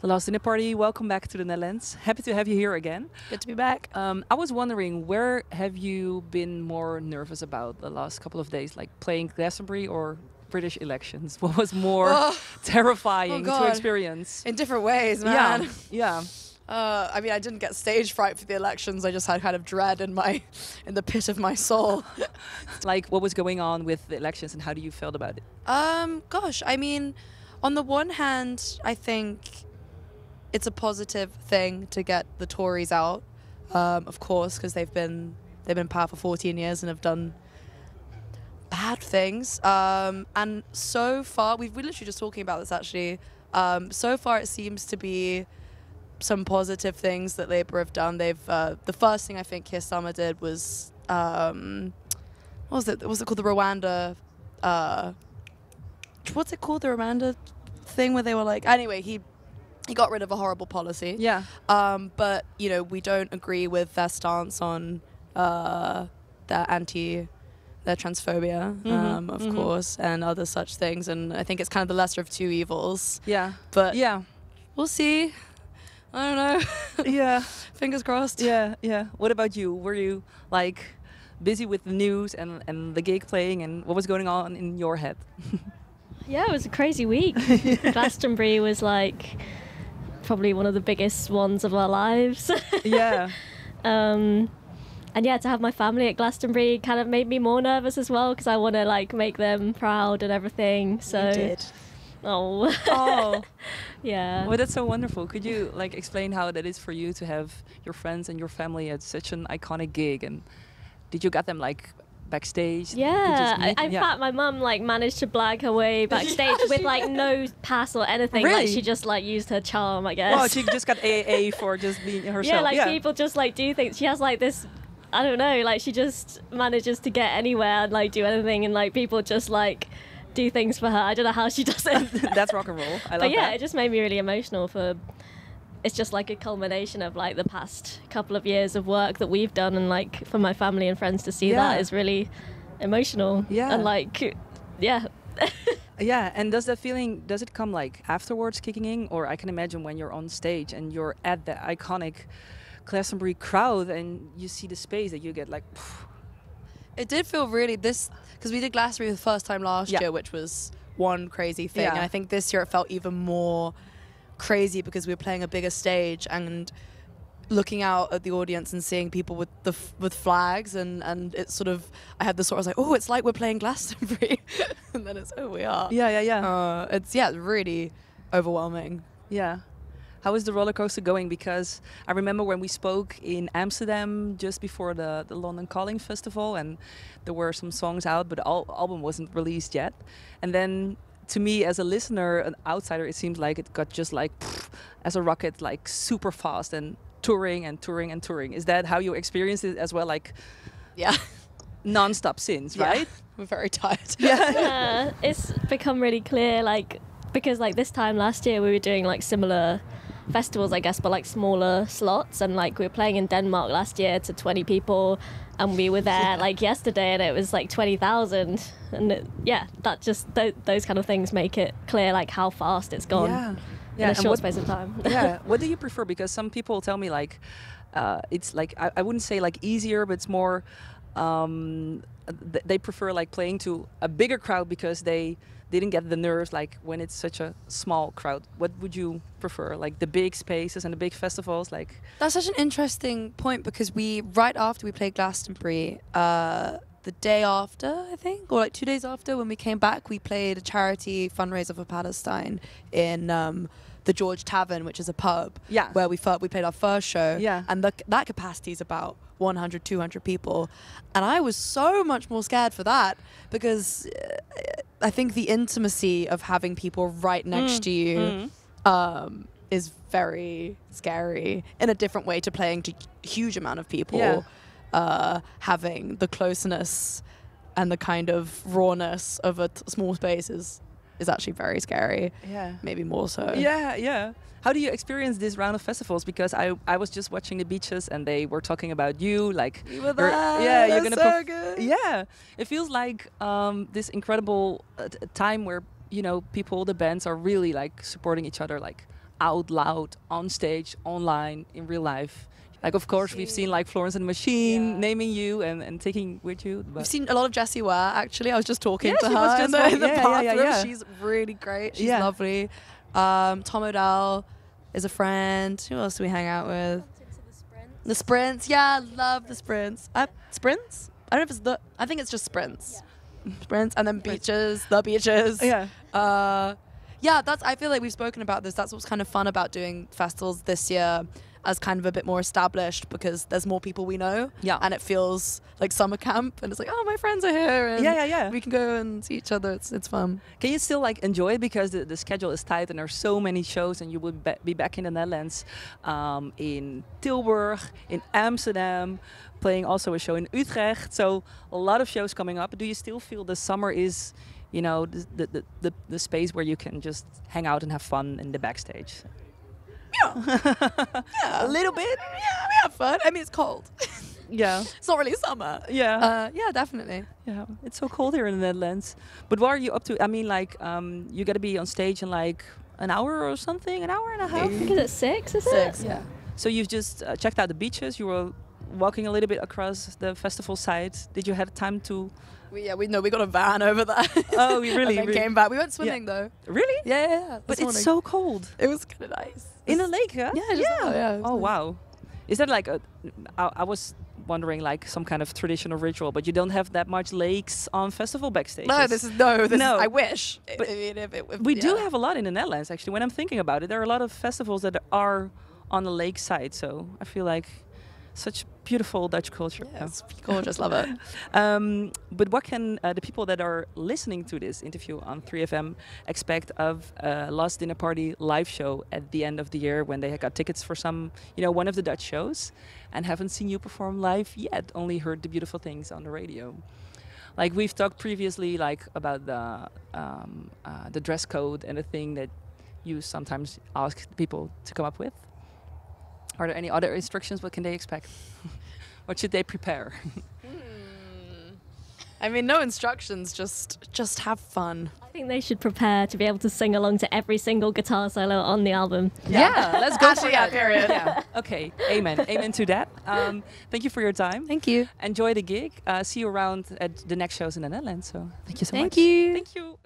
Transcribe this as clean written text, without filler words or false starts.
The Last Dinner Party. Welcome back to the Netherlands. Happy to have you here again. Good to be back. I was wondering, where have you been more nervous about the last couple of days, like playing Glastonbury or British elections? What was more terrifying to experience? In different ways, man. Yeah. I mean, I didn't get stage fright for the elections. I just had kind of dread in the pit of my soul. Like, what was going on with the elections and how do you felt about it? Gosh, I mean, on the one hand, I think it's a positive thing to get the Tories out, of course, because they've been in power for 14 years and have done bad things. And so far, we're literally just talking about this actually. So far, it seems to be some positive things that Labour have done. They've the first thing I think Keir Starmer did was what was it? Was it called the Rwanda? What's it called? The Rwanda thing where they were like. Anyway, he got rid of a horrible policy. Yeah. But you know, we don't agree with their stance on their transphobia, of course, and other such things. And I think it's kind of the lesser of two evils. Yeah. But yeah, we'll see. I don't know. Yeah. Fingers crossed. Yeah. What about you? Were you like busy with the news and the gig playing, and what was going on in your head? Yeah, it was a crazy week. Glastonbury was like probably one of the biggest ones of our lives. Yeah. And yeah, to have my family at Glastonbury kind of made me more nervous as well, because I want to like make them proud and everything. So You did. Oh. Yeah. Well, that's so wonderful. Could you like explain how that is for you to have your friends and your family at such an iconic gig? And did you get them like backstage? Yeah, in fact, my mum like managed to blag her way backstage with like no pass or anything. Really? Like she just like used her charm, I guess. Well, she just got AAA for just being herself. Yeah, like people just like do things. She has like this, I don't know, like she just manages to get anywhere and like do anything, and like people just like do things for her. I don't know how she does it. That's rock and roll. I love but yeah, that. it just made me really emotional it's just like a culmination of like the past couple of years of work that we've done, and like for my family and friends to see that is really emotional. Yeah. And like, yeah. Yeah, and does it come like afterwards kicking in? Or I can imagine when you're on stage and you're at the iconic Glastonbury crowd and you see the space that you get like... It did feel really because we did Glastonbury for the first time last year, which was one crazy thing. Yeah. And I think this year it felt even more crazy because we were playing a bigger stage and looking out at the audience and seeing people with flags and it's sort of, I had this sort of, I was like, oh, it's like we're playing Glastonbury. And then it's, oh, we are. Yeah. It's really overwhelming. Yeah. How is the roller coaster going? Because I remember when we spoke in Amsterdam just before the London Calling Festival, and there were some songs out, but the album wasn't released yet. And then to me, as a listener, an outsider, it seems like it got just like as a rocket, like super fast and touring and touring and touring. Is that how you experienced it as well? Like, yeah, non-stop since, right? We're very tired. Yeah, it's become really clear, like, because like this time last year we were doing like similar festivals, I guess, but like smaller slots, and like we were playing in Denmark last year to 20 people, and we were there like yesterday and it was like 20,000, and that just those kind of things make it clear like how fast it's gone in a short space of time. Yeah. What do you prefer? Because some people tell me like it's like I wouldn't say like easier, but it's more they prefer like playing to a bigger crowd because they didn't get the nerves like when it's such a small crowd. What would you prefer? Like the big spaces and the big festivals? Like, that's such an interesting point, because right after we played Glastonbury, the day after, I think, or like 2 days after, when we came back, we played a charity fundraiser for Palestine in the George Tavern, which is a pub, where we played our first show, and that capacity is about 100, 200 people. And I was so much more scared for that, because I think the intimacy of having people right next to you is very scary, in a different way to playing to a huge amount of people. Having the closeness and the kind of rawness of a small space is actually very scary. Yeah. Maybe more so. Yeah. How do you experience this round of festivals? Because I was just watching the Beaches and they were talking about you, like you were there. Yeah, you're gonna so good. Yeah, it feels like this incredible time where, you know, people, the bands are really like supporting each other like out loud, on stage, online, in real life? Like, of course, we've seen like Florence and the Machine naming you and taking with you. But We've seen a lot of Jessie Ware, actually. I was just talking to she her was just in the bathroom. yeah. She's really great. She's Yeah. lovely. Tom O'Dell is a friend. Who else do we hang out with? The Sprints. Yeah, I love the Sprints. Sprints? I don't know if it's the... I think it's just Sprints. Yeah. Sprints. And then Beaches. The Beaches. Yeah. Yeah, I feel like we've spoken about this. That's what's kind of fun about doing festivals this year as kind of a bit more established, because there's more people we know. Yeah. And it feels like summer camp, and it's like, oh, my friends are here, and Yeah. we can go and see each other. It's fun. Can you still like enjoy it, because the schedule is tight and there's so many shows, and you will be back in the Netherlands, in Tilburg, in Amsterdam, playing also a show in Utrecht. So a lot of shows coming up. Do you still feel the summer is, you know, the space where you can just hang out and have fun in the backstage? Yeah. A little bit. Yeah, we have fun. I mean, it's cold. Yeah. It's not really summer. Yeah. Yeah, definitely. Yeah. It's so cold here in the Netherlands. But what are you up to? I mean, like, you got to be on stage in like an hour or something, an hour and a half. I think it's 6, is it? 6, yeah. So you've just checked out the beaches. You were walking a little bit across the festival site. Did you have time to? We got a van over there. Oh, we really? And then came back. We went swimming though. Really? Yeah. But it's so cold. It was kind of nice. In a lake, huh? Yeah. Oh, wow. Is that like I was wondering, like some kind of traditional ritual, but you don't have that much lakes on festival backstage. No, this is I wish. But we do have a lot in the Netherlands, actually. When I'm thinking about it, there are a lot of festivals that are on the lake side. So I feel like such beautiful Dutch culture. Yeah, it's gorgeous, love it. But what can the people that are listening to this interview on 3FM expect of Last Dinner Party live show at the end of the year, when they got tickets for some, one of the Dutch shows, and haven't seen you perform live yet, only heard the beautiful things on the radio? Like, we've talked previously, like, about the dress code and the thing that you sometimes ask people to come up with. Are there any other instructions? What can they expect? What should they prepare? I mean, no instructions, just have fun. I think they should prepare to be able to sing along to every single guitar solo on the album. Yeah, let's go for that. Period. Yeah. Okay, amen. Amen to that. Thank you for your time. Thank you. Enjoy the gig. See you around at the next shows in the Netherlands. So thank you so much. Thank you. Thank you.